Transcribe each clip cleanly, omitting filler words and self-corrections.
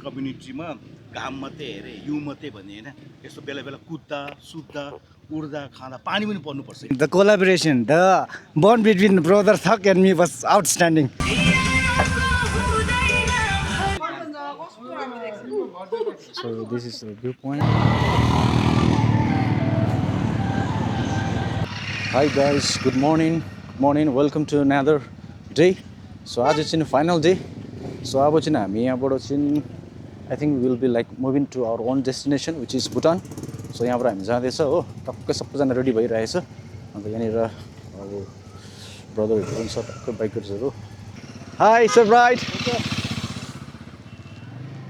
कम्युनिटीमा घाम मात्रै हेरे हिउँ मात्रै भन्ने होइन यस्तो बेला बेला कुद्दा सुत्दा उड्दा खाँदा पानी पनि पर्नुपर्छ The collaboration, the bond between brother Thak and me was outstanding. So this is the viewpoint. Hi guys, good morning. Welcome to another day. So आज चाहिँ final day. So अब चाहिँ हामी यहाँबाट चाहिँ I think we will be like moving to our own destination which is Bhutan. So यहाँबाट हामी जाँदैछ हो टक्कै सबैजना रेडी भइरहेछ अन्त यहाँनिर अब ब्रदरहरू पनि छ टक्कै बाइकर्सहरू hi sir right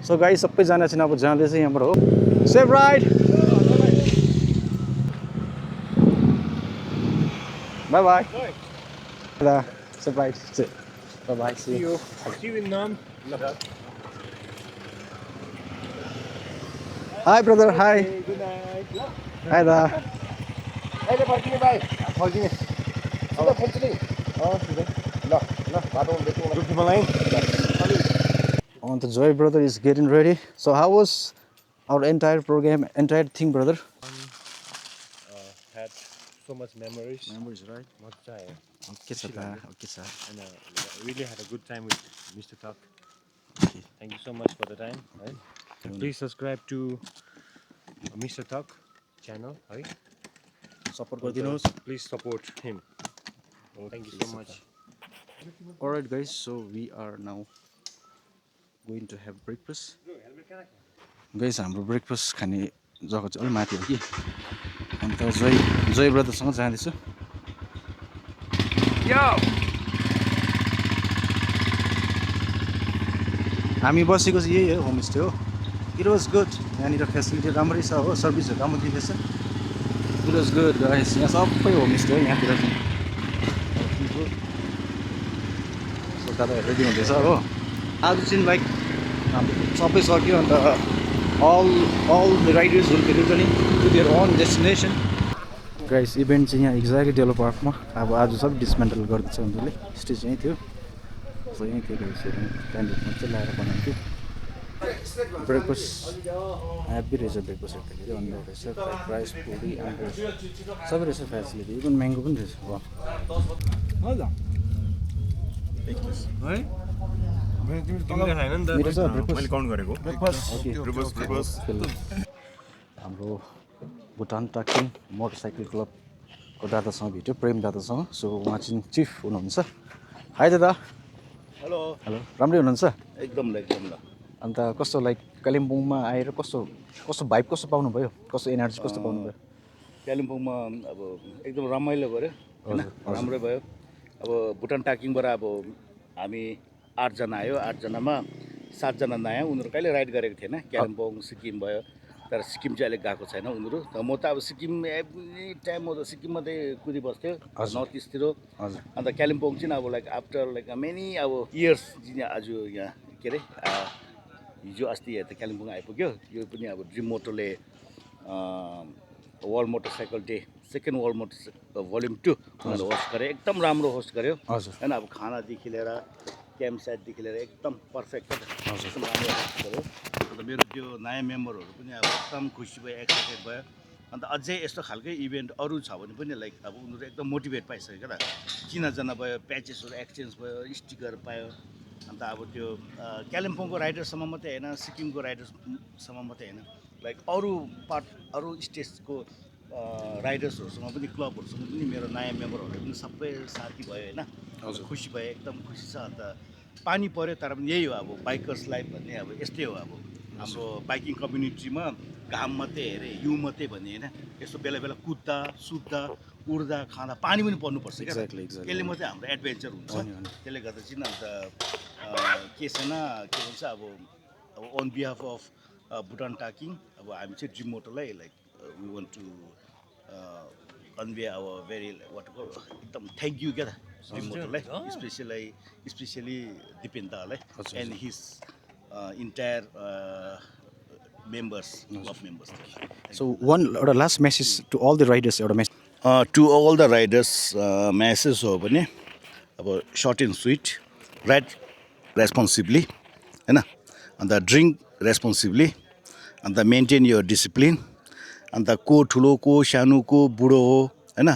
so guys सबैजना चाहिँ अब जाँदैछ यहाँबाट हो safe ride bye bye safe ride bye bye see you in Nam. Hi brother hi Good night. Hi दा अहिले फर्किने भाइ फर्किने सिधा फर्किने ल ल बाटोमा भेट्नु रुखी मलाई And the Joy brother is getting ready. So how was our entire program, entire thing, brother? had so much memories. Memories, right? Much time. Okay, sir. Okay, sir. And really had a good time with Mr. Tuck. Okay. Thank you so much for the time. Right? And please subscribe to Mr. Tuck channel. Right? Support Gordinos. Please support him. Thank you so much. Alright, guys. So we are now going to have breakfast. Guys, हाम्रो breakfast खाने जग्गा चाहिँ अलि माथि हो कि अन्त जय ब्रदरसँग जाँदैछु हामी बसेको चाहिँ यही हो होमस्टे हो इट वाज गुड यहाँनिर फेसिलिटी राम्रै छ हो सर्भिसहरू राम्रो दिँदैछ इट वाज गुड गाइस यहाँ सबै होमस्टे हो यहाँतिर चाहिँ सो दादाहरू रेडी हुँदैछ हो आज चाहिँ लाइक हाम्रो सबै सक्यो अन्त all the riders will be returning to their own destination. Guys, event चाहिँ यहाँ एक्ज्याक्टली डेलो पार्कमा अब आज सब डिसमेन्टल गर्दैछ उनीहरूले स्टेज यहीँ थियो सो यहीँ थियो गाइसहरू क्यान्डिडेटमा चाहिँ लगाएर बनाएको ब्रेकफास्ट ह्याप्पी रहेछ ब्रेकफास्ट हेर्दाखेरि अन्डा रहेछ फ्राइड राइस पुरी अन्डा सबै रहेछ फेसिलिटी इभन म्याङ्गो पनि रहेछ मैले काउन्ट गरेको हाम्रो भुटान टाकिङ मोटरसाइकल क्लबको दादासँग भेट्यो प्रेम दादासँग सो उहाँ चाहिँ चिफ हुनुहुन्छ हाई दादा हेलो हेलो राम्रै हुनुहुन्छ एकदम ल अन्त कस्तो लाइक कालिम्पोङमा आएर कस्तो भाइब कस्तो पाउनुभयो कस्तो एनर्जी कस्तो पाउनुभयो कालिम्पोङमा अब एकदम रमाइलो गऱ्यो होइन राम्रै भयो अब भुटान टाकिङबाट अब हामी 8 जना आयो 8 जनामा 7 जना नयाँ उनीहरू कहिले राइड गरेको थिएन कालिम्पोङ सिक्किम भयो तर सिक्किम चाहिँ अहिले गएको छैन उनीहरू म त अब सिक्किम एभ्री टाइम म त सिक्किम मात्रै कुदिबस्थ्यो नर्थ इस्टतिर अन्त कालिम्पोङ चाहिँ अब लाइक आफ्टर लाइक मेनी अब इयर्स आज यहाँ के अरे हिजो अस्ति त कालिम्पोङ आइपुग्यो यो पनि अब ड्रिम मोटरले world motorcycle day second world motor volume 2 उनीहरूले होस्ट गरे एकदम राम्रो होस्ट गर्यो होइन अब खानादेखि लिएर क्याम्प साइटदेखि लिएर एकदम पर्फेक्ट एकदम राम्रो होस्ट गर्यो अन्त मेरो त्यो नयाँ मेम्बरहरू पनि अब एकदम खुसी भयो एक्साइटेड भयो अन्त अझै यस्तो खालकै इभेन्ट अरू छ भने पनि लाइक अब उनीहरू एकदम मोटिभेट पाइसक्यो क्या त चिनाजना भयो प्याचेसहरू एक्सचेन्ज भयो स्टिकर पायो अन्त अब त्यो कालिम्पोङको राइडर्ससम्म मात्रै होइन सिक्किमको राइडर्ससम्म मात्रै होइन लाइक अरू स्टेट्सको राइडर्सहरूसँग पनि क्लबहरूसँग पनि मेरो नयाँ मेम्बरहरू पनि सबै साथी भयो होइन खुसी भयो एकदम खुसी छ अन्त पानी पऱ्यो तर पनि यही हो अब बाइकर्स लाइफ भन्ने अब यस्तै हो अब हाम्रो बाइकिङ कम्युनिटीमा घाम मात्रै हेरे हिउँ मात्रै भन्ने होइन यस्तो बेला बेला कुद्दा सुत्दा उड्दा खाँदा पानी पनि पर्नुपर्छ क्या त्यसले मात्रै हाम्रो एडभेन्चर हुन्छ त्यसले गर्दा चाहिँ अन्त के छैन के भन्छ अब on behalf of Bhutan Takin अब हामी चाहिँ ड्रिम मोटरलाई like we want to convey our very what एकदम थ्याङ्क यू क्या त ड्रिम मोटरलाई स्पेसली दिपेन दालाई and his entire members, club members. So one last message to all the riders एउटा message to all the riders message हो भने अब short and sweet, ride responsibly हैन अन्त drink रेस्पोन्सिभली अन्त मेन्टेन यो डिसिप्लिन अन्त को ठुलो को सानो को बुढो हो होइन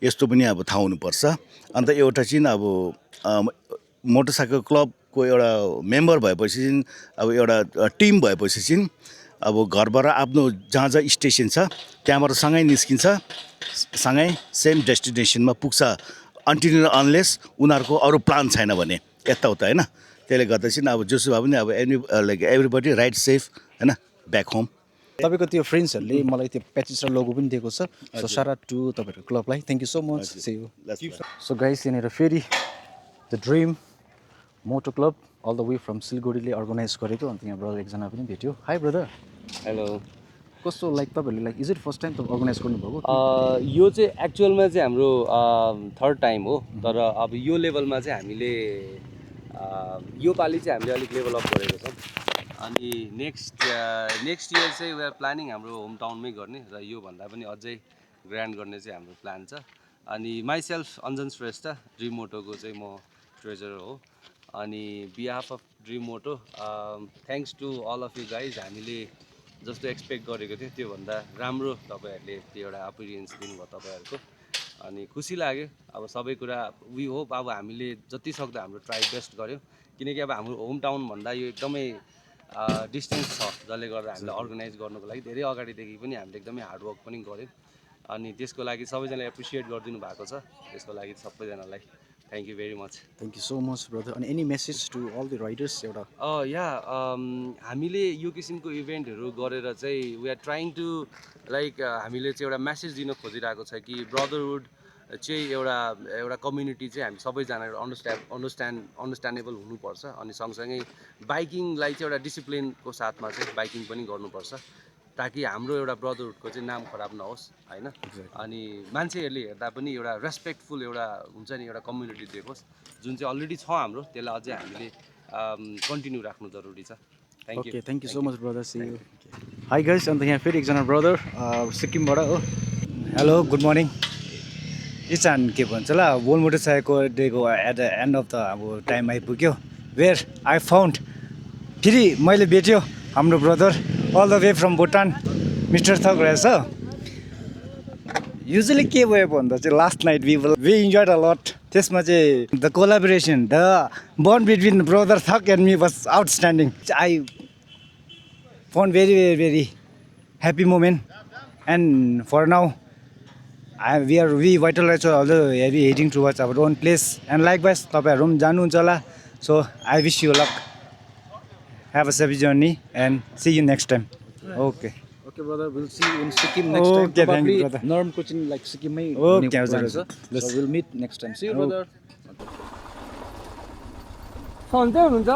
यस्तो पनि अब थाहा हुनुपर्छ अन्त एउटा चाहिँ अब मोटरसाइकल क्लबको एउटा मेम्बर भएपछि चाहिँ अब एउटा टिम भएपछि चाहिँ अब घरबाट आफ्नो जहाँ जहाँ स्टेसन छ त्यहाँबाट सँगै निस्किन्छ सँगै सेम डेस्टिनेसनमा पुग्छ अन्टिल अनलेस उनीहरूको अरू प्लान छैन भने यताउता होइन त्यसले गर्दा चाहिँ अब जसो भए पनि अब लाइक एभ्रीबडी राइट सेफ होइन ब्याक होम तपाईँको त्यो फ्रेन्ड्सहरूले मलाई त्यो प्याचेस र लोगो पनि दिएको छ सो सारा टु तपाईँहरूको क्लबलाई thank you so much see you so guys यहाँनिर फेरि the dream moto club all the way from सिलगढीले अर्गनाइज गरेको अन्त यहाँ ब्रदर एकजना पनि भेट्यो हाई ब्रदर हेलो कस्तो लाइक तपाईँहरूले like is it first time तपाईँ अर्गनाइज गर्नुभएको यो चाहिँ एक्चुअलमा चाहिँ हाम्रो थर्ड टाइम हो तर अब यो लेभलमा चाहिँ हामीले यो पालि चाहिँ हामीले अलिक लेभल अप गरेको छौँ अनि नेक्स्ट इयर चाहिँ वी आर प्लानिङ हाम्रो होम टाउनमै गर्ने र योभन्दा पनि अझै ग्रान्ड गर्ने चाहिँ हाम्रो प्लान छ अनि माइसेल्फ अन्जन श्रेष्ठ ड्रिम मोटोको चाहिँ म ट्रेजरर हो अनि behalf of dream motto thanks to all of you guys हामीले जस्तो एक्सपेक्ट गरेको थियो त्योभन्दा राम्रो तपाईँहरूले त्यो एउटा अपिरियन्स दिनुभयो तपाईँहरूको अनि खुसी लाग्यो अब सबै कुरा वी होप अब हामीले जति सक्दो हाम्रो ट्राई बेस्ट गऱ्यौँ किनकि अब हाम्रो होम टाउनभन्दा यो एकदमै डिस्टेन्स छ जसले गर्दा हामीले अर्गनाइज गर्नुको लागि धेरै अगाडिदेखि पनि हामीले एकदमै हार्डवर्क पनि गऱ्यौँ अनि त्यसको लागि सबैजनाले एप्रिसिएट गरिदिनु भएको छ त्यसको लागि सबैजनालाई thank you very much thank you so much brother अनि any message to all the riders एउटा हामीले यो किसिमको इभेन्टहरू गरेर चाहिँ we are trying to like हामीले चाहिँ एउटा मेसेज दिन खोजिरहेको छ कि ब्रदरहुड चाहिँ एउटा कम्युनिटी चाहिँ हामी सबैजना अन्डरस्ट्यान्डेबल हुनुपर्छ अनि सँगसँगै बाइकिङलाई चाहिँ एउटा डिसिप्लिनको साथमा चाहिँ बाइकिङ पनि गर्नुपर्छ ताकि हाम्रो एउटा ब्रदरहुडको चाहिँ नाम खराब नहोस् होइन अनि मान्छेहरूले हेर्दा पनि एउटा रेस्पेक्टफुल एउटा हुन्छ नि एउटा कम्युनिटी देखोस् जुन चाहिँ अलरेडी छ हाम्रो त्यसलाई अझै हामीले कन्टिन्यू राख्नु जरुरी छ thank you so much brother see you hi guys अन्त यहाँ फेरि एकजना ब्रदर सिक्किमबाट हो हेलो गुड मर्निङ इचान के भन्छ ल बोल मोटरसाइकलको डेको at the end of the अब टाइम आइपुग्यो वेयर आई फाउन्ड फेरि मैले भेट्यो हाम्रो brother all the way from Bhutan mister Thak रहेछ युजली के भयो भन्दा चाहिँ last night we enjoyed a lot त्यसमा चाहिँ the collaboration the bond between brother Thak and me was outstanding I found very very very happy moment and for now we vitalize also heavy heading towards our own place and likewise तपाईहरु पनि जानुहुन्छ होला so I wish you luck have a safe journey and see you next time okay brother we'll see you in Sikkim next time probably norm coaching like Sikkim mai okay so we'll meet next time see you brother सन्चै हुनुहुन्छ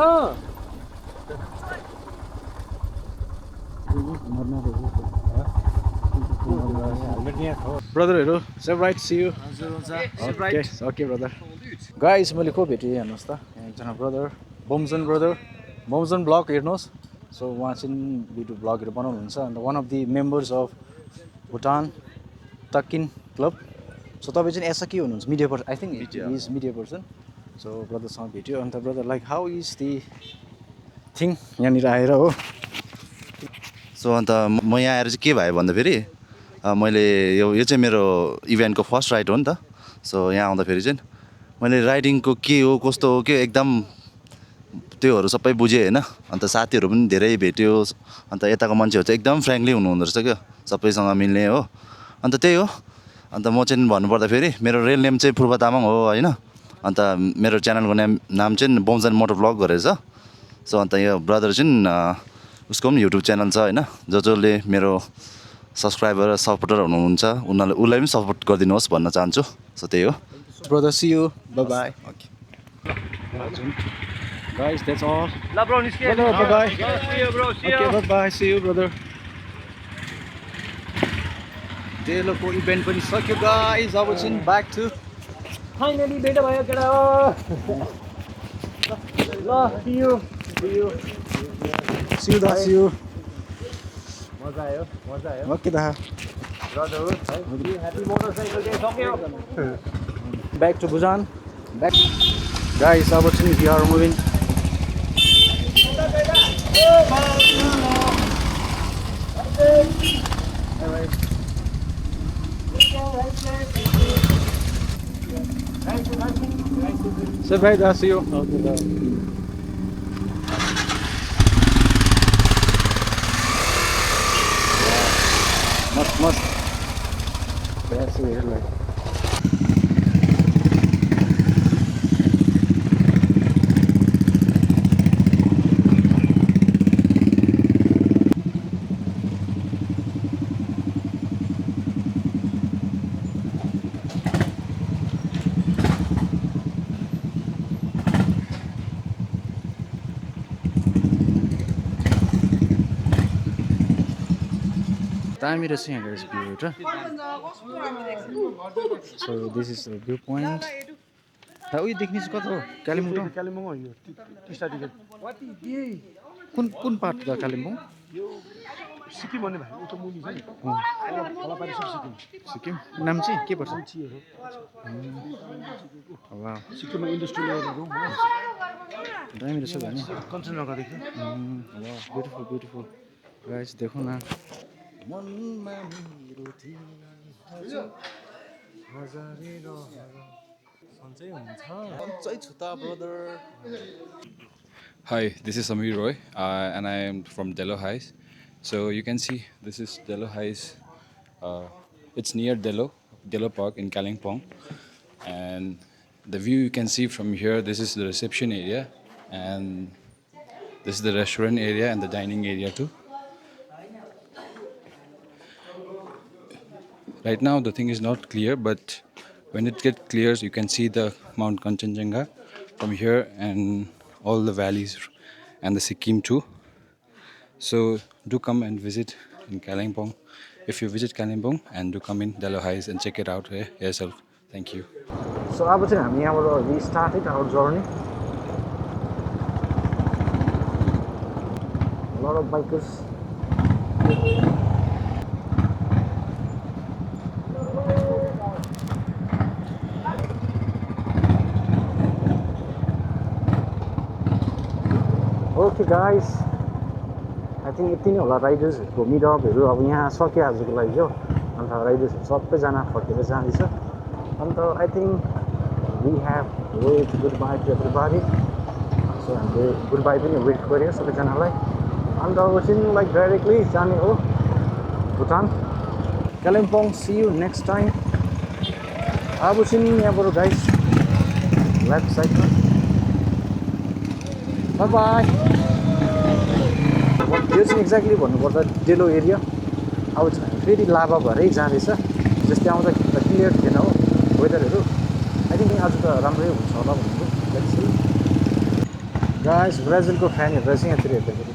ब्रदरहरु सब right see you okay brother guys मैले को भेटेँ हेर्नुहोस् त यहाँ एकजना ब्रदर बोम्जन ब्लग हेर्नुहोस् सो उहाँ चाहिँ भिडियो ब्लगहरू बनाउनुहुन्छ and one of the members of Bhutan Takin club so तपाईँ चाहिँ एसा के हुनुहुन्छ media person I think is media person so ब्रदरसँग भेट्यो and brother like how is the thing यहाँनिर आएर हो सो अन्त म यहाँ आएर चाहिँ के भयो भन्दाखेरि मैले यो चाहिँ मेरो इभेन्टको फर्स्ट राइड हो नि त सो यहाँ आउँदाखेरि चाहिँ मैले राइडिङको के हो कस्तो हो के एकदम त्योहरू सबै बुझेँ होइन अन्त साथीहरू पनि धेरै भेट्यो अन्त यताको मान्छेहरू चाहिँ एकदम फ्रेङ्कली हुनुहुँदो रहेछ क्या सबैसँग मिल्ने हो अन्त त्यही हो अन्त म चाहिँ भन्नुपर्दाखेरि मेरो रियल नेम चाहिँ पूर्व तामाङ हो होइन अन्त मेरो च्यानलको नाम चाहिँ बोम्जन मोटो ब्लग गरेको छ सो अन्त यो ब्रदर चाहिँ उसको पनि युट्युब च्यानल छ होइन जसले मेरो सब्सक्राइबर सपोर्टर हुनुहुन्छ उसलाई पनि सपोर्ट गरिदिनुहोस् भन्न चाहन्छु सो त्यही हो brother see you bye bye okay guys that's all La bro niske bye bye see you bro see okay bye bye see you brother डेलोको इभेन्ट पनि सक्यो गाइस अब चाहिँ ब्याक टु फाइनली भेट भयो केटा हो ल see you मजा आयो ओके दा ब्रदरहुड ह्यापी मोटरसाइकल डे सक्यो back to Bhutan back guys अब चाहिँ we are moving So bye, I'll see you. Must. That's weird, like. दामी रहेछ यहाँ guys view एउटा so this is the view point उयो देख्ने चाहिँ कता हो कालिम्पोङ कालिम्पोङ हो यो टिस्टा टिकट कुन पार्ट त कालिम्पोङ सिक्किम भन्ने भाइ उता मुनि छ नि होला पारि सब सिक्किम नाम चाहिँ के पर्छ वाह सिक्किममा इन्डस्ट्रियल एरियाहरू दामी रहेछ भने कञ्चनजङ्घादेखि वाह ब्युटिफुल ब्युटिफुल गाइस देखो न Hi, this is Samir Roy, and I am from Dello Heights. So you can see this is Dello Heights. It's near Dello Park in Kalimpong, and the view you can see from here. This is the reception area, and this is the restaurant area and the dining area too. Right now the thing is not clear, but when it gets clear, you can see the Mount Kanchenjunga from here and all the valleys and the Sikkim too. So do come and visit in Kalimpong. If you visit Kalimpong, and do come in Dello Heights and check it out yourself. Thank you. So अब चाहिँ हामी यहाँबाट we started our journey. A lot of bikers. Okay guys, I think यति नै होला राइडर्सहरूको मिटअपहरू अब यहाँ सक्यो आजको लागि हो अन्त राइडर्सहरू सबैजना फर्केर जाँदैछ अन्त I think we have waved goodbye to everybody. So हामीले goodbye पनि वेट गऱ्यो सबैजनालाई अन्त चाहिँ लाइक डाइरेक्टली जाने हो Bhutan Kalimpong. See you next time. अब चाहिँ यहाँबाट गाइस लेफ्ट साइडमा बाई बाई. यो चाहिँ एक्ज्याक्टली भन्नुपर्दा डेलो एरिया. अब चाहिँ हामी फेरि लाभा भएरै जाँदैछ. जस्तै आउँदा क्लियर थिएन हो वेदरहरू. आई थिङ्क आज त राम्रै हुन्छ होला भनेको. लेट्स सी गाइस, ब्राजिलको फ्यानहरू रहेछ यहाँतिर हेर्दाखेरि.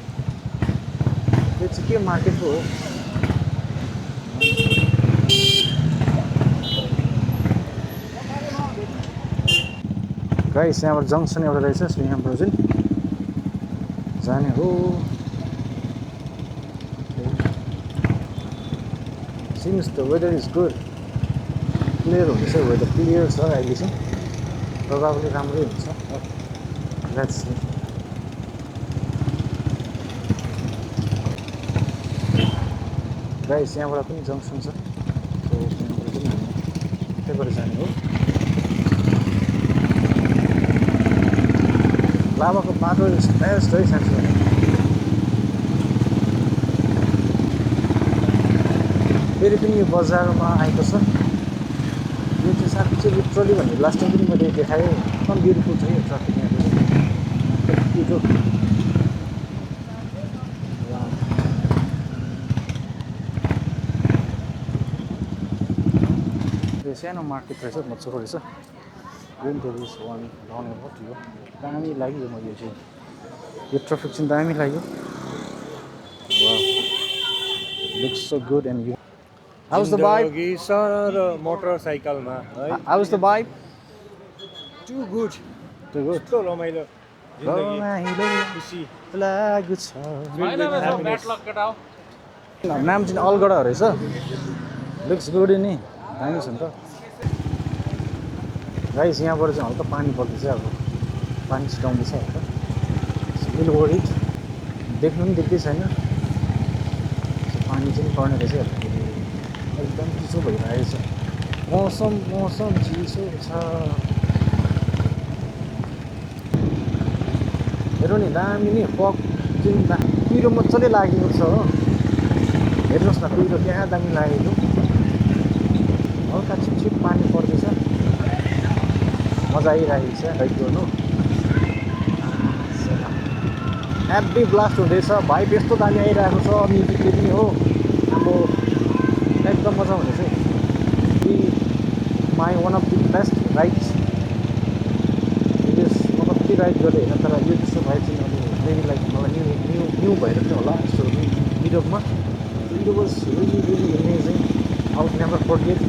त्यो चाहिँ के मार्केटको हो गाइस. यहाँबाट जङ्सन एउटा रहेछ. सो यहाँबाट चाहिँ जाने हो. Seems the weather is good. Clear हुँदैछ, weather clear छ अहिले चाहिँ. Probably राम्रै हुन्छ. Let's see. Guys, यहाँबाट पनि जङ्सन छ. So यहाँबाट पनि हामी त्यहीबाट जाने हो. लाभाको बाटो बेस्ट है साँच्चै भने. फेरि पनि यो बजारमा आएको छ. यो चाहिँ साथी चाहिँ लिटरली भने लास्ट टाइम पनि मैले देखाएँ. एकदम ब्युटिफुल छ यो ट्राफिक यहाँको चाहिँ. त्यो सानो मार्केट रहेछ, मजाको रहेछ. विन्टर इज वान लाउने भयो. दामी लाग्यो मैले चाहिँ यो ट्राफिक चाहिँ दामी लाग्यो. Looks so good. And you, how's the vibe? मोटरसाइकलमा है. How's the vibe? Too good. Too good. कस्तो रमाइलो रमाइलो खुसी लाग्छ. नाम चाहिँ अलगढा रहेछ. लुक्स गुड नि. दामी छ नि त गाइस. यहाँबाट चाहिँ हल्का पानी पर्दैछ. अब पानी छिटाउँदैछ हल्का. विल वरिड देख्नु पनि देख्दै छैन पानी चाहिँ पर्ने रहेछ एकदम चिसो भइरहेको छ मौसम चिसो छ हेर्नु नि दामी नि फग जुन कुहिरो मजाले लागेको छ हो हेर्नुहोस् न कुहिरो क्या दामी लागेको हल्का छिपछिप पानी पर्दैछ मजा आइरहेको छ राइड गर्नु ह्याप्पी ब्लास्ट हुँदैछ भाइब यस्तो दामी आइरहेको छ म्युजिकले पनि हो अब एकदम मजा हुँदैछ my one of the best rides म कति राइड गरेँ होइन तर यो जस्तो भाइ चाहिँ अब मेबी लाइक मलाई न्यू भएर पनि होला यस्तो मिडोकमा it was really really amazing I will never forget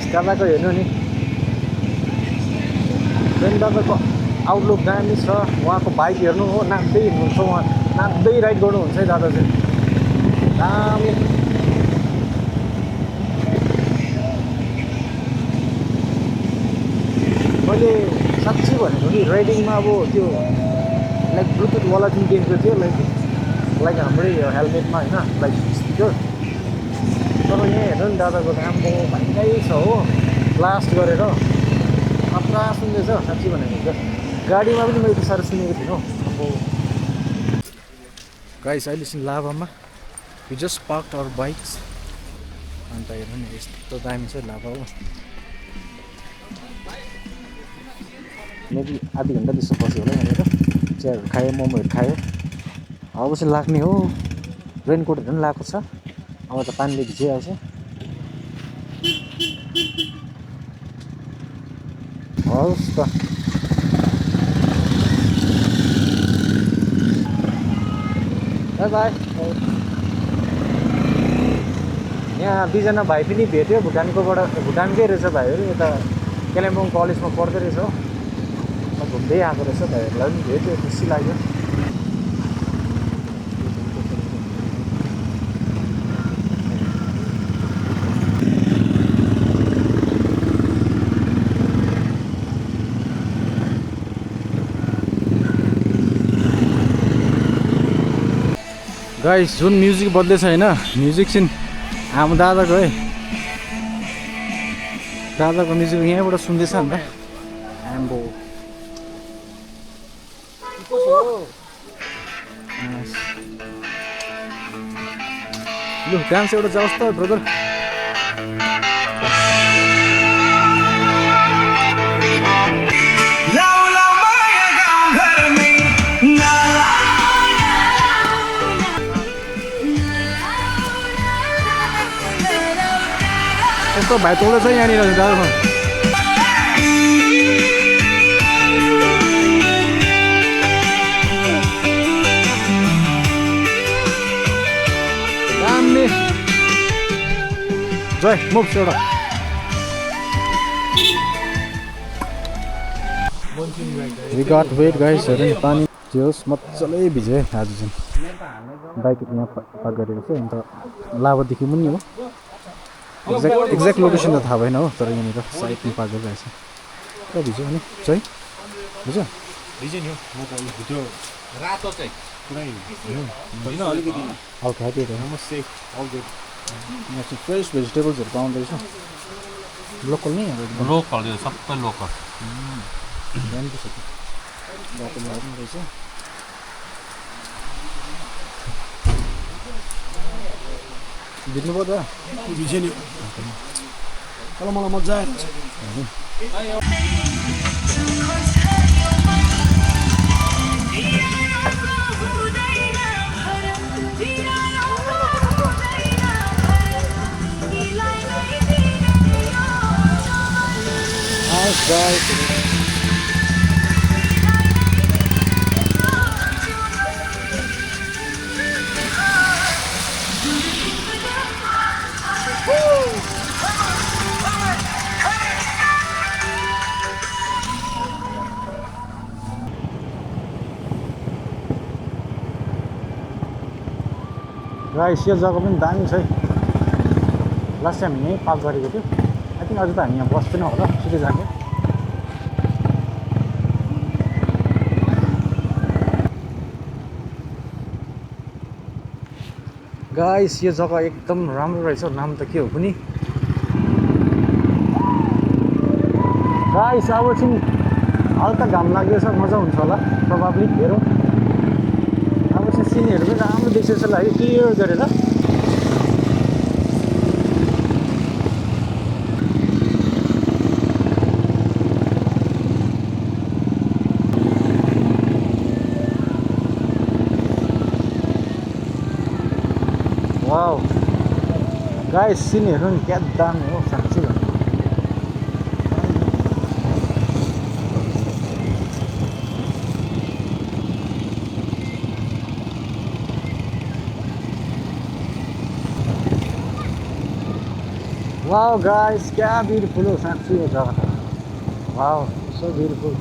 दादाको हेर्नु नि दादाको आउटलुक दामी छ उहाँको बाइक हेर्नु हो नाच्दै हिँड्नुहुन्छ उहाँ नाच्दै राइड गर्नुहुन्छ है दादा चाहिँ दामी मैले साँच्ची भनेको कि राइडिङमा अब त्यो लाइक ब्लुटुथवाला जुन देखेको थियो लाइक हाम्रै हेलमेटमा होइन लाइक स्पिकर तर यहाँ हेर्नु नि दादाको राम्रो भाइकै छ हो ब्लास्ट गरेर खतरा सुन्दैछ साँच्ची भनेको गाडीमा पनि मैले साह्रो सुनेको थिइनँ अब गाइस अहिले चाहिँ लाभामा we just parked our bikes अन्त हेर्नु नि यस्तो दामी छ लाभा हो मेबी आधी घन्टा जस्तो बस्यो होला यहाँनिर चियाहरू खायो मोमोहरू खायो अब चाहिँ लाग्ने हो रेनकोटहरू पनि लगाएको छ अब त पानीले भिजिहाल्छ हवस् त बाई बाई यहाँ दुईजना भाइ पनि भेट्यो भुटानकै रहेछ भाइहरू यता कालिम्पोङ कलेजमा पढ्दै रहेछ हो घुम्दै आएको रहेछ भाइहरूलाई पनि भेट्यो खुसी लाग्यो गाइस जुन म्युजिक बज्दैछ होइन म्युजिक चाहिँ हाम्रो दादाको है दादाको म्युजिक यहाँबाट सुन्दैछ नि त आम्बो लु डान्स एउटा जाओस् त ब्रदर यस्तो भाइ तौलो छ यहाँनिर दादामा दामी जय मुख एउटा वी गट वेट गाइस हेर्नु पानी थियोस् मजाले भिज्यो आज चाहिँ बाइक यहाँ पार्क गरेको छ अन्त लाभादेखि पनि हो एक्ज्याक्ट लोकेसन त थाहा भएन हो तर यहाँनिर साइडमा पार्क गरिरहेको छ कहाँ भिज्यो अनि चाहिँ बुझ्यो भिज्यो नि त्यो रातो चाहिँ पुरै अलिकति हल्का त्यो त सेफ अल गुड यहाँ चाहिँ फ्रेस भेजिटेबल्सहरू पाउँदो रहेछ लोकल नै लोकल यो सबै लोकल दामी छ बाटो पनि रहेछ भिज्नु पर्दा भिज्यो नि तर मलाई मजा आयो गाइस यो जग्गा पनि दामी छ है लास्ट टाइम यहीँ पार्क गरेको थियो आई थिङ्क अझ त हामी यहाँ बस्दैन होला सिधै जाने गाइस यो जग्गा एकदम राम्रो रहेछ नाम त के हो कुनी गाइस अब चाहिँ हल्का घाम लाग्दैछ मजा हुन्छ होला प्रोबाब्ली हेरौँ अब चाहिँ सिनहरू पनि राम्रो देख्छ जस्तो लाग्यो क्लियर गरेर वाउ गाइस सिनहरू नि क्या दामी हो साँच्चै भन्नु वाउ गाइस क्या ब्युटिफुल हो साँच्चै यो जग्गा त वाउ सो ब्युटिफुल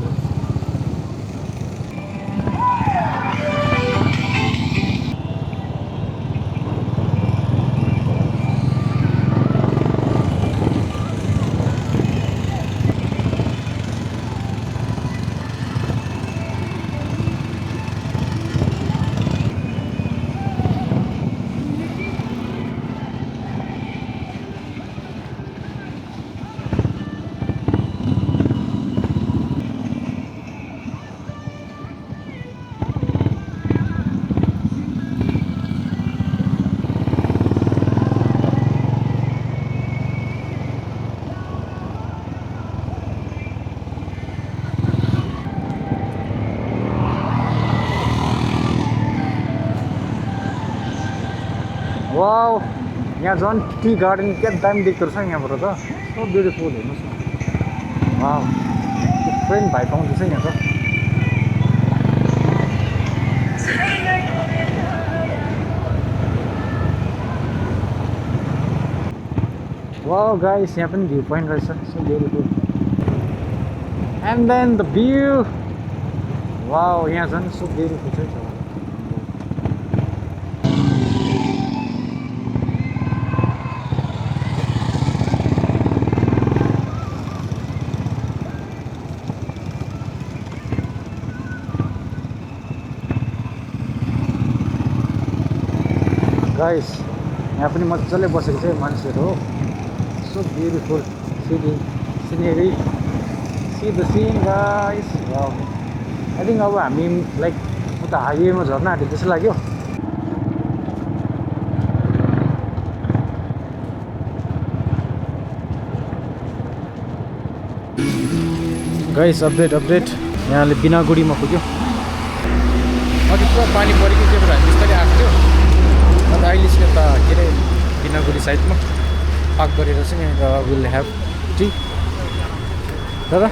वाउ यहाँ झन् टी गार्डन क्या दामी देख्दो रहेछ यहाँबाट त सो ब्युटिफुल हेर्नुहोस् न वाउ फ्रेन्ड भाइ पाउँदैछ यहाँ त वाउ गाइस यहाँ पनि भ्यू पोइन्ट रहेछ so beautiful and then the view wow यहाँ झन् सो ब्युटिफुल छ गाइस यहाँ पनि मजाले बसेको छ मान्छेहरू हो so beautiful scenery see the scene guys wow I think अब हामी लाइक उता हाइवेमा झर्न आँट्यो जस्तो लाग्यो गाइस अपडेट यहाँले बिनागुडीमा पुग्यो अघि पुरा पानी परेको थियो हामी बिस्तारै आएको थियो अन्त अहिले चाहिँ यता के अरे बिनागुडी साइडमा पार्क गरेर चाहिँ यहाँनिर विल ह्याभ टी दादा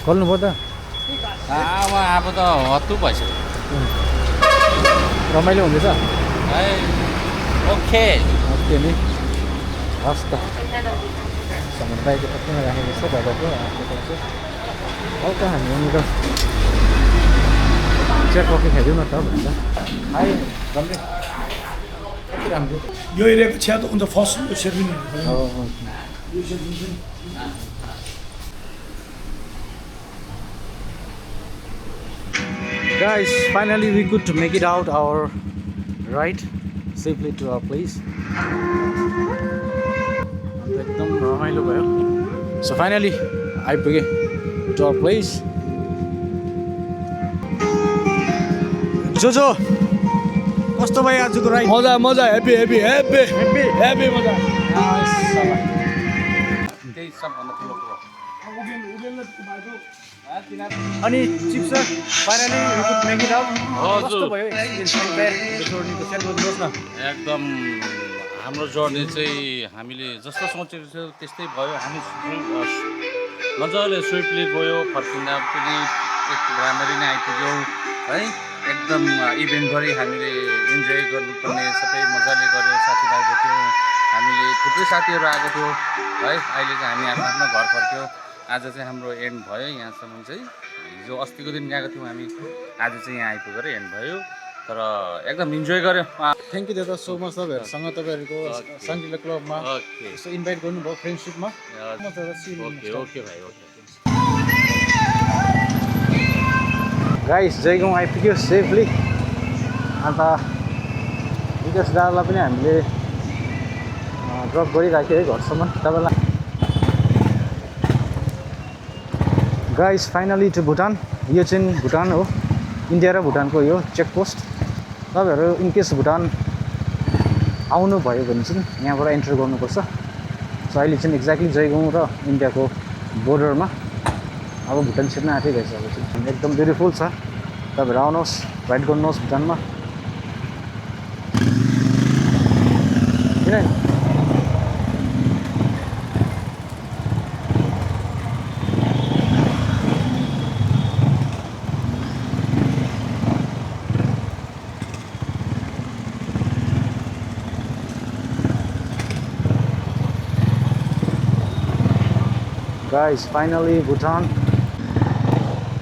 खोल्नुभयो त अब त हत्तु भइसक्यो रमाइलो हुँदैछ ओके ओके नि हस् त सामान बाइक कतिमा राखेको छ दादाको हल्का हामी यहाँनिर चिया कफी खाइदिउँ न त भन्छ हाई जम्मै कति राम्रो यो एरियाको चिया त अन्त first सेर्विङ Guys, finally we could make it out our ride safely to our place. एकदम रमाइलो भयो. So finally आइपुगे to our place. जोजो कस्तो भयो आजको राइड? मजा मजा happy happy happy happy happy मजा त्यही सबभन्दा ठुलो कुरो अनि चिप sir finally we could make it out. कस्तो भयो एक्सपिरियन्स कम्पेयर द जर्नीको सेयर गर्नुहोस् न. एकदम हाम्रो जर्नी चाहिँ हामीले जस्तो सोचेको थियो त्यस्तै भयो. हामी मजाले स्विफ्टली गयो, फर्किँदा पनि राम्ररी नै आइपुग्यौँ है. एकदम इभेन्टभरि हामीले इन्जोय गर्नुपर्ने सबै मजाले गऱ्यौँ. साथीभाइ भेट्यौँ, हामीले थुप्रै साथीहरू आएको थियो है. अहिले चाहिँ हामी आफ्नो आफ्नो घर फर्क्यौँ. आज चाहिँ हाम्रो एन्ड भयो यहाँसम्म चाहिँ. हिजो अस्तिको दिन गएको थियौँ हामी, आज चाहिँ यहाँ आइपुगेर एन्ड भयो. तर एकदम इन्जोय गऱ्यो थ्याङ्क यू दादा सो मच तपाईँहरूसँग तपाईँहरूको साङ्ग्रिला क्लबमा ओके यसो इन्भाइट गर्नुभयो फ्रेन्डसिपमा ओके भाइ ओके गाइस जयगाउँ आइपुग्यो सेफली अन्त विकास दादालाई पनि हामीले ड्रप गरिराख्यो है घरसम्म तपाईँलाई गाइस फाइनली टु भुटान यो चाहिँ भुटान हो इन्डिया र भुटानको यो चेकपोस्ट तपाईँहरू इनकेस भुटान आउनुभयो भने चाहिँ यहाँबाट एन्टर गर्नुपर्छ सो अहिले चाहिँ एक्ज्याक्टली जयगाउँ र इन्डियाको बोर्डरमा अब भुटान छिर्न आँटिरहेछ अब चाहिँ एकदम ब्युटिफुल छ तपाईँहरू आउनुहोस् राइड गर्नुहोस् भुटानमा किन Guys, finally Bhutan.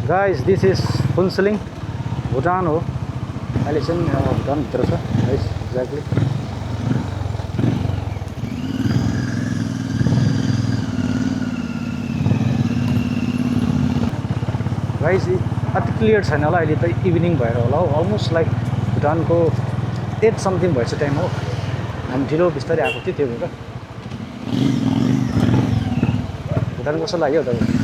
Guys, this is Phuntsholing, Bhutan हो अहिले चाहिँ भुटान भित्र छ guys exactly. Guys, अति क्लियर छैन होला अहिले त इभिनिङ भएर होला हो अलमोस्ट लाइक भुटानको 8 समथिङ भएछ टाइम हो हामी ढिलो बिस्तारै आएको थियो त्यो भएर भुटान कस्तो लाग्यो तपाईँ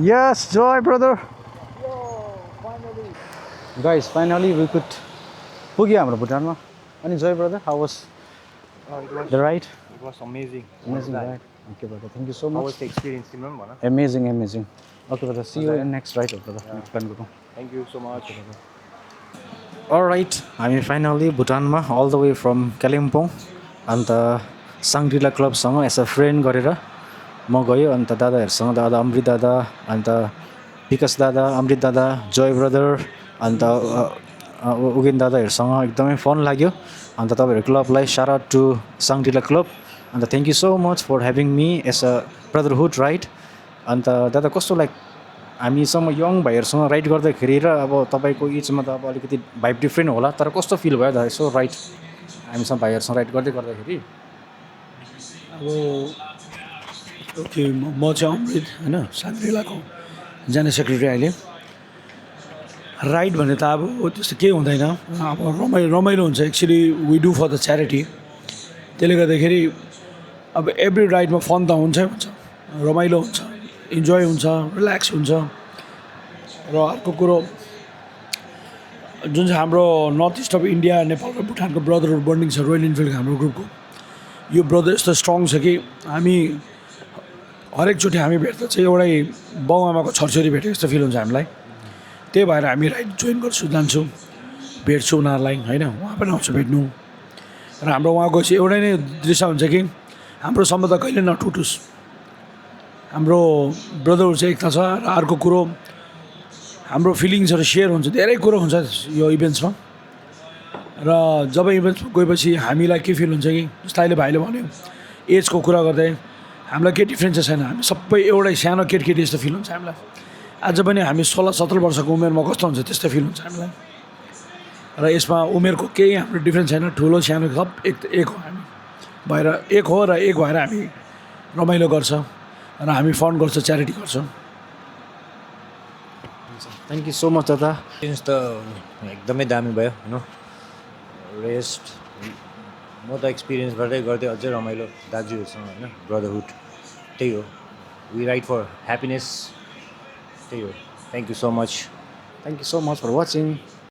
Yes, Joy brother. Guys, finally we could पुग्यो हाम्रो भुटानमा अनि Jay brother how was the ride It was amazing. Amazing ride okay brother thank you so How much was the experience? Remember? Amazing amazing okay brother see you in next ride brother next plan गरौँ Thank you so much. Alright हामी finally भुटानमा all the way from Kalimpong and Shangrila क्लबसँग as a friend गरेर म गयो अन्त दादाहरूसँग दादा अमृत दादा अन्त विकास दादा अमृत दादा जय ब्रदर अन्त उगेन दादाहरूसँग एकदमै फन लाग्यो अन्त तपाईँहरू क्लबलाई shout out to Shangrila club and thank you so much for having me as a brotherhood ride and दादा कस्तो लाइक हामीसँग यङ भाइहरूसँग राइड गर्दाखेरि र अब तपाईँको एजमा त अब अलिकति भाइब डिफ्रेन्ट होला तर कस्तो फिल भयो दादा यसो राइड हामीसँग भाइहरूसँग राइड गर्दाखेरि अब ओके म चाहिँ अमृत होइन साङ्ग्रिलाको जेनरल सेक्रेटरी अहिले राइड भने त अब त्यस्तो केही हुँदैन अब रमाइलो हुन्छ actually we do for the charity त्यसले गर्दाखेरि अब एभ्री राइडमा फन त हुन्छै हुन्छ रमाइलो हुन्छ इन्जोय हुन्छ रिल्याक्स हुन्छ र अर्को कुरो जुन चाहिँ हाम्रो north east of India Nepal र भुटानको ब्रदरहुड बन्डिङ छ रोयल इनफिल्डको हाम्रो ग्रुपको यो ब्रदर यस्तो स्ट्रङ छ कि हामी हरेकचोटि हामी भेट्दा चाहिँ एउटै बाउ आमाको छोरछोरी भेटेको जस्तो फिल हुन्छ हामीलाई त्यही भएर हामी राइड जोइन गर्छु जान्छु भेट्छु उनीहरूलाई होइन उहाँ पनि आउँछु भेट्नु र हाम्रो उहाँको चाहिँ एउटै नै दृश्य हुन्छ कि हाम्रो सम्बन्ध कहिले नटुटोस् हाम्रो ब्रदरहुड चाहिँ एकता छ र अर्को कुरो हाम्रो फिलिङ्सहरू सेयर हुन्छ धेरै कुरो हुन्छ यो इभेन्ट्समा र जब इभेन्ट्समा गएपछि हामीलाई के फिल हुन्छ कि जस्तो अहिले भाइले भन्यो एजको कुरा गर्दै हामीलाई केही डिफ्रेन्सेस छैन हामी सबै एउटै सानो केटकेटी जस्तो फिल हुन्छ हामीलाई आज पनि हामी 16-17 वर्षको उमेरमा कस्तो हुन्छ त्यस्तो फिल हुन्छ हामीलाई र यसमा उमेरको केही हाम्रो डिफ्रेन्स छैन ठुलो सानो सब एक हो हामी भएर एक हो र एक भएर हामी रमाइलो गर्छ र हामी फन्ड गर्छ च्यारिटी गर्छौँ थ्याङ्क यू सो मच दादा एक्सपिरियन्स त एकदमै दामी भयो होइन रेस्ट म त एक्सपिरियन्स गर्दै गर्दै अझै रमाइलो दाजुहरूसँग होइन ब्रदरहुड त्यही हो वी राइड फर ह्याप्पिनेस त्यही हो thank you so much thank you so much for watching